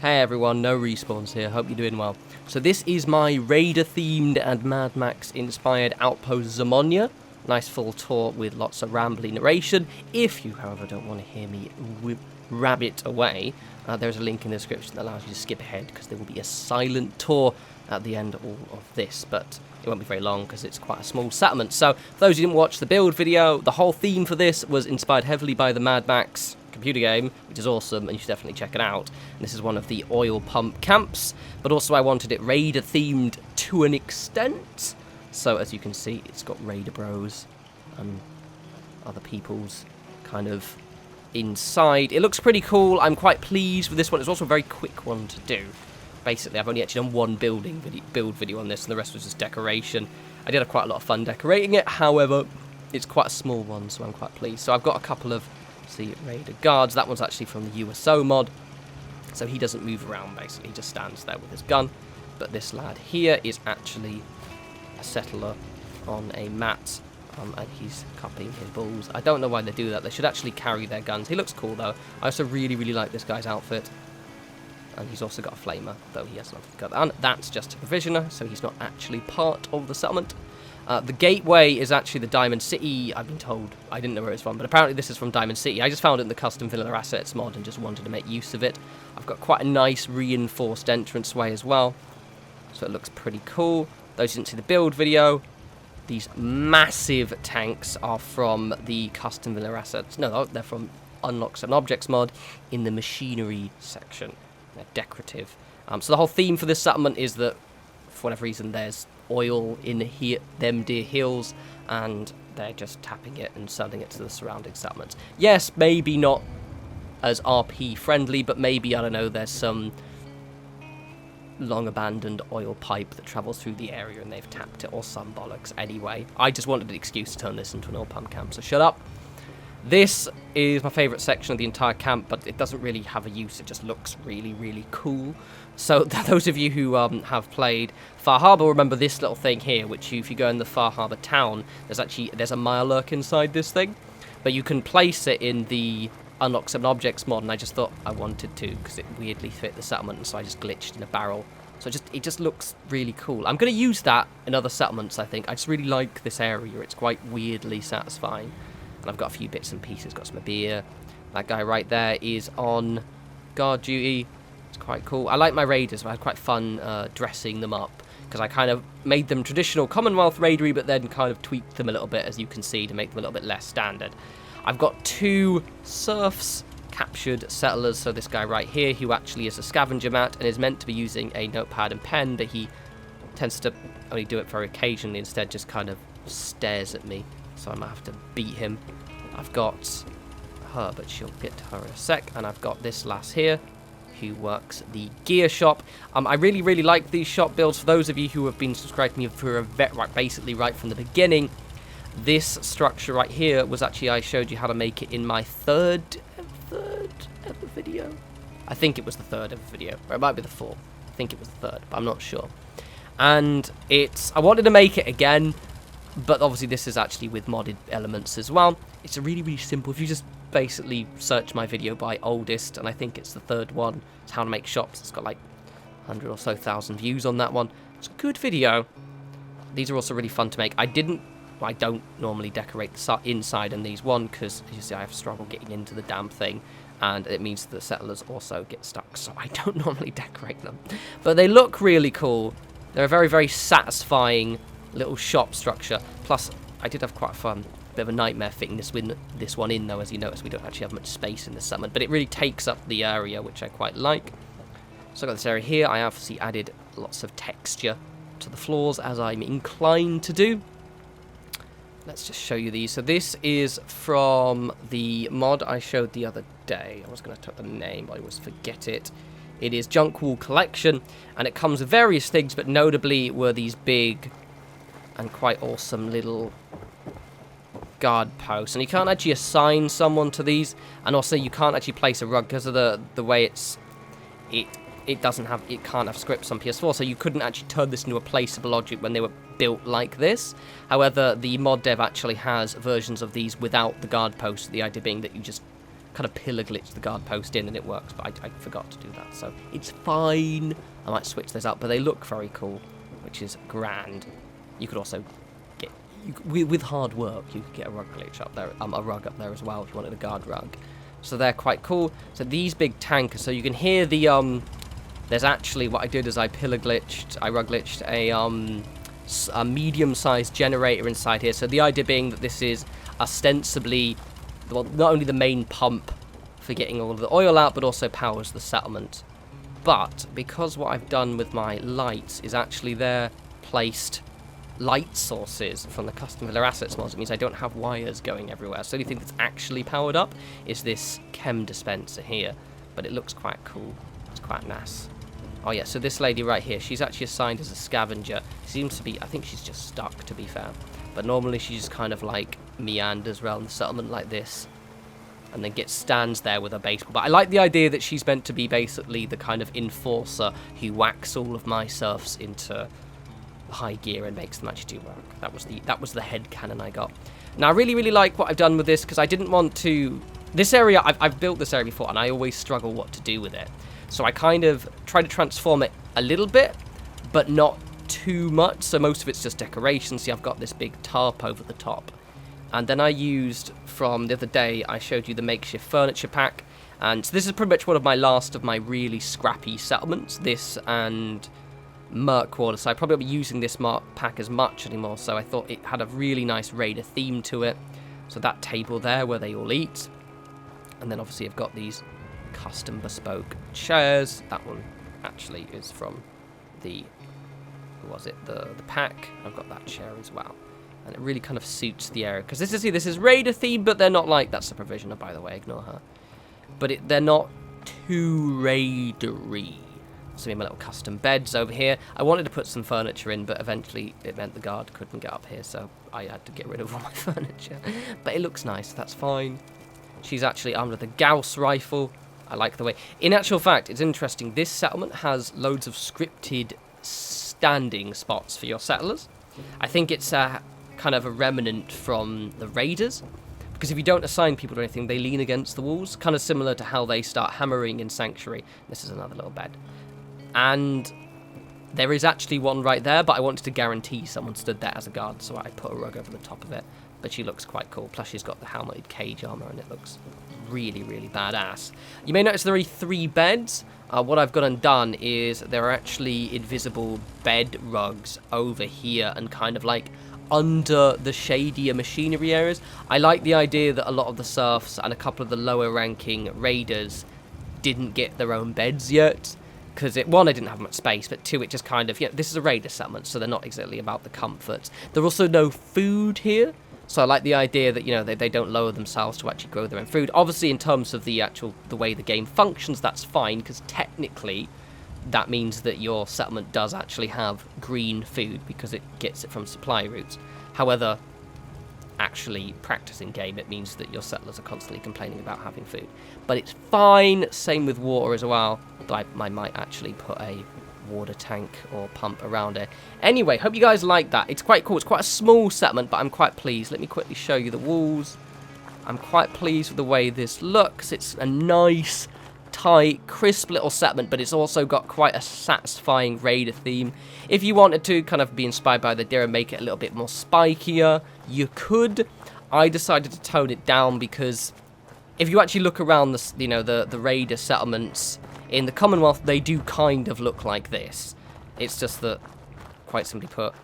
Hey everyone, no respawns here, hope you're doing well. So this is my Raider-themed and Mad Max-inspired Outpost Zimonja. Nice full tour with lots of rambly narration. If you, however, don't want to hear me rabbit away, there's a link in the description that allows you to skip ahead, because there will be a silent tour at the end of all of this, but it won't be very long because it's quite a small settlement. So, for those who didn't watch the build video, the whole theme for this was inspired heavily by the Mad Max computer game, which is awesome, and you should definitely check it out. And this is one of the oil pump camps, but also I wanted it Raider themed to an extent. So as you can see, it's got Raider bros and other people's kind of inside. It looks pretty cool. I'm quite pleased with this one. It's also a very quick one to do. Basically, I've only actually done one build video on this, and the rest was just decoration. I did have quite a lot of fun decorating it, however, it's quite a small one, so I'm quite pleased. So I've got a couple of Raider guards. That one's actually from the USO mod, so he doesn't move around, basically. He just stands there with his gun. But this lad here is actually a settler on a mat, and he's cupping his balls. I don't know why they do that. They should actually carry their guns. He looks cool, though. I also really, really like this guy's outfit. And he's also got a flamer, though he has nothing to go. And that's just a provisioner, so he's not actually part of the settlement. The gateway is actually the Diamond City, I've been told. I didn't know where it's from, but apparently this is from Diamond City. I just found it in the custom vanilla assets mod and just wanted to make use of it. I've got quite a nice reinforced entranceway as well, so it looks pretty cool. Those who didn't see the build video, these massive tanks are from the custom vanilla assets. No, they're from Unlocks and Objects mod in the machinery section. They're decorative. So the whole theme for this settlement is that, for whatever reason, there's oil in here, them dear hills, and they're just tapping it and selling it to the surrounding settlements. Yes, maybe not as RP friendly, but maybe, I don't know, there's some long abandoned oil pipe that travels through the area and they've tapped it, or some bollocks. Anyway, I just wanted an excuse to turn this into an oil pump camp, so shut up. This is my favourite section of the entire camp, but it doesn't really have a use. It just looks really, really cool. So those of you who have played Far Harbour remember this little thing here, which if you go in the Far Harbour town, there's a Mirelurk inside this thing, but you can place it in the Unlock 7 Objects mod, and I just thought I wanted to because it weirdly fit the settlement, and so I just glitched in a barrel. So it just looks really cool. I'm going to use that in other settlements, I think. I just really like this area. It's quite weirdly satisfying. And I've got a few bits and pieces, got some beer. That guy right there is on guard duty. It's quite cool. I like my raiders. I had quite fun dressing them up, because I kind of made them traditional Commonwealth raidery, but then kind of tweaked them a little bit, as you can see, to make them a little bit less standard. I've got two serfs, captured settlers. So this guy right here, who actually is a scavenger mat and is meant to be using a notepad and pen, but he tends to only do it very occasionally. Instead, just kind of stares at me. So I might have to beat him. I've got her, but she'll get to her in a sec. And I've got this lass here, who works the gear shop. I really, really like these shop builds. For those of you who have been subscribed to me for basically right from the beginning, this structure right here was actually, I showed you how to make it in my third ever video. I think it was the third ever video, or it might be the fourth. I think it was the third, but I'm not sure. And I wanted to make it again, but obviously this is actually with modded elements as well. It's a really, really simple. If you just basically search my video by oldest, and I think it's the third one, it's how to make shops. It's got like 100 or so thousand views on that one. It's a good video. These are also really fun to make. I don't normally decorate the inside in these, one, because as you see I have struggle getting into the damn thing, and it means the settlers also get stuck, so I don't normally decorate them. But they look really cool. They're a very, very satisfying little shop structure. Plus, I did have quite a fun bit of a nightmare fitting this one in, though. As you notice, we don't actually have much space in this settlement, but it really takes up the area, which I quite like. So I've got this area here. I obviously added lots of texture to the floors, as I'm inclined to do. Let's just show you these. So this is from the mod I showed the other day. I was going to type the name, but I always forget it. It is Junk Wall Collection, and it comes with various things, but notably were these big and quite awesome little guard posts. And you can't actually assign someone to these, and also you can't actually place a rug because of the way it can't have scripts on PS4, so you couldn't actually turn this into a placeable object when they were built like this. However, the mod dev actually has versions of these without the guard posts, the idea being that you just kind of pillar glitch the guard post in and it works, but I forgot to do that, so it's fine. I might switch those up, but they look very cool, which is grand. You could also get, with hard work, you could get a rug glitch up there, a rug up there as well if you wanted a guard rug. So they're quite cool. So these big tankers, so you can hear the, there's actually, what I did is I rug glitched a medium-sized generator inside here. So the idea being that this is ostensibly, well, not only the main pump for getting all of the oil out, but also powers the settlement. But because what I've done with my lights is actually they're placed light sources from the custom villa assets mods, it means I don't have wires going everywhere. So the only thing that's actually powered up is this chem dispenser here, but it looks quite cool. It's quite nice. Oh yeah, so this lady right here, she's actually assigned as a scavenger. Seems to be, I think she's just stuck, to be fair. But normally she just kind of like meanders around the settlement like this, and then stands there with a baseball. But I like the idea that she's meant to be basically the kind of enforcer who whacks all of my serfs into high gear and makes them actually do work. That was the headcanon I got. Now I really like what I've done with this, because I didn't want to... This area, I've built this area before, and I always struggle what to do with it. So I kind of try to transform it a little bit, but not too much. So most of it's just decoration. See, I've got this big tarp over the top. And then I used, from the other day, I showed you the makeshift furniture pack. And so this is pretty much one of my last of my really scrappy settlements. This and Merkwater. So I probably won't be using this pack as much anymore. So I thought it had a really nice raider theme to it. So that table there where they all eat. And then obviously I've got these custom bespoke chairs. That one actually is from the, the pack. I've got that chair as well. And it really kind of suits the area. Because this is raider themed, but they're not like... That's the provisioner, by the way. Ignore her. But they're not too raidery. So we have my little custom beds over here. I wanted to put some furniture in, but eventually it meant the guard couldn't get up here. So I had to get rid of all my furniture. But it looks nice. That's fine. She's actually armed with a Gauss rifle. I like the way... In actual fact, it's interesting. This settlement has loads of scripted standing spots for your settlers. I think it's kind of a remnant from the raiders, because if you don't assign people to anything, they lean against the walls, kind of similar to how they start hammering in Sanctuary. This is another little bed, and there is actually one right there, but I wanted to guarantee someone stood there as a guard, so I put a rug over the top of it. But she looks quite cool, plus she's got the helmeted cage armor, and it looks really badass. You may notice there are 3 beds. What I've gone and done is there are actually invisible bed rugs over here and kind of like under the shadier machinery areas. I like the idea that a lot of the serfs and a couple of the lower ranking raiders didn't get their own beds yet, because one, I didn't have much space, but 2, it just kind of, this is a raider settlement, so they're not exactly about the comforts. There's also no food here, so I like the idea that they don't lower themselves to actually grow their own food. Obviously, in terms of the way the game functions, that's fine, because technically that means that your settlement does actually have green food because it gets it from supply routes. However, actually practicing game, it means that your settlers are constantly complaining about having food. But it's fine. Same with water as well. But I might actually put a water tank or pump around it. Anyway, hope you guys like that. It's quite cool. It's quite a small settlement, but I'm quite pleased. Let me quickly show you the walls. I'm quite pleased with the way this looks. It's a nice, tight, crisp little settlement, but it's also got quite a satisfying raider theme. If you wanted to kind of be inspired by the idea and make it a little bit more spikier, you could. I decided to tone it down because if you actually look around the raider settlements in the Commonwealth, they do kind of look like this. It's just that, quite simply put,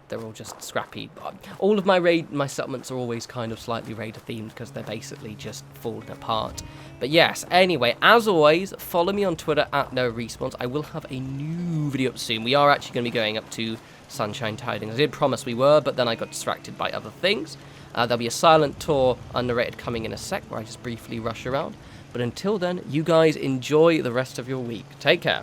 they're all just scrappy. All of my settlements are always kind of slightly raider themed because they're basically just falling apart. But yes, anyway, as always, follow me on Twitter at norespawns. I will have a new video up soon. We are actually going to be going up to Sunshine Tidings. I did promise we were, but then I got distracted by other things. There'll be a silent tour unnarrated coming in a sec where I just briefly rush around. But until then, you guys enjoy the rest of your week. Take care.